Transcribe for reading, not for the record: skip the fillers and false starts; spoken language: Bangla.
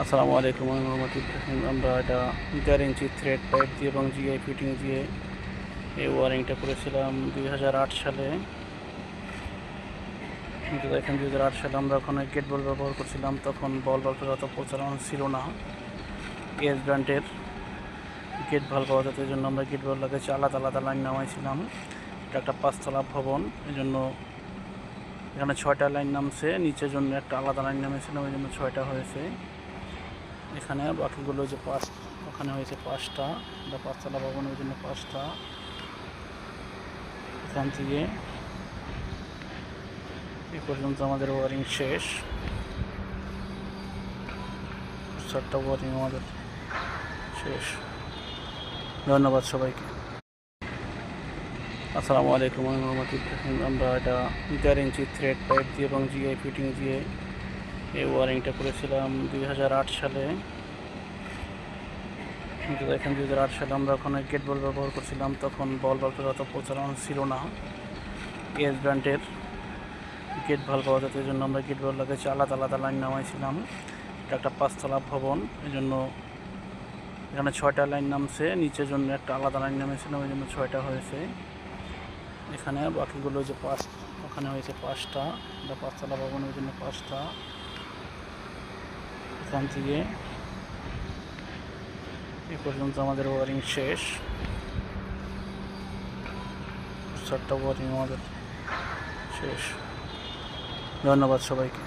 আসসালামু আলাইকুম, আমি মোহাম্মদ ইব্রাহিম। আমরা এটা 4 ইঞ্চি থ্রেড পাইপ দিয়ে এবং জিআই ফিটিং দিয়ে এই ওয়ারিংটা করেছিলাম 2008 সালে। কিন্তু দেখেন 2008 সালে আমরা ওখানে গেট বল ব্যবহার করছিলাম, তখন বল বাল্বের অত প্রচলন ছিল না। এস ব্র্যান্ডের গেট ভাল পাওয়া যেত, এই জন্য আমরা গেট বল লাগিয়েছি, আলাদা আলাদা লাইন নামাইছিলাম। এটা একটা 5 তলা ভবন, এই জন্য এখানে 6টা লাইন নামছে, নিচের জন্য একটা আলাদা লাইন নামিয়েছিলাম, এই জন্য 6টা হয়েছে। এখানে বাকিগুলো যে ওখানে হয়েছে 5টা, এটা 5তলা ভবন, ওই জন্য 5টা। এখান থেকে এই পর্যন্ত আমাদের ওয়ারিং শেষ। 7টা ওয়ারিং আমাদের শেষ। ধন্যবাদ সবাইকে। আসসালামু আলাইকুম, আমি মোহাম্মদ ইব্রাহিম। আমরা এটা 4 ইঞ্চি থ্রেড পাইপ দিয়ে এবং জিআই ফিটিং দিয়ে এই ওয়ারিংটা করেছিলাম 2008 সালে। কিন্তু দেখেন 2008 সালে আমরা ওখানে গেট বল ব্যবহার করছিলাম, তখন বল বাল্বের অত প্রচলন ছিল না। এস ব্র্যান্ডের গেট ভাল পাওয়া যেত, এই জন্য আমরা গেট বল লাগিয়েছি, আলাদা আলাদা লাইন নামাইছিলাম। এটা একটা 5তলা ভবন, এই জন্য এখানে 6টা লাইন নামছে, নিচের জন্য একটা আলাদা লাইন নামিয়েছিলাম, এই জন্য 6টা হয়েছে। এখানে বাকিগুলো যে ওখানে হয়েছে 5টা, এটা 5তলা ভবন, ওই জন্য 5টা। এখান থেকে এই পর্যন্ত আমাদের ওয়ারিং শেষ। 7টা ওয়ারিং আমাদের শেষ। ধন্যবাদ সবাইকে।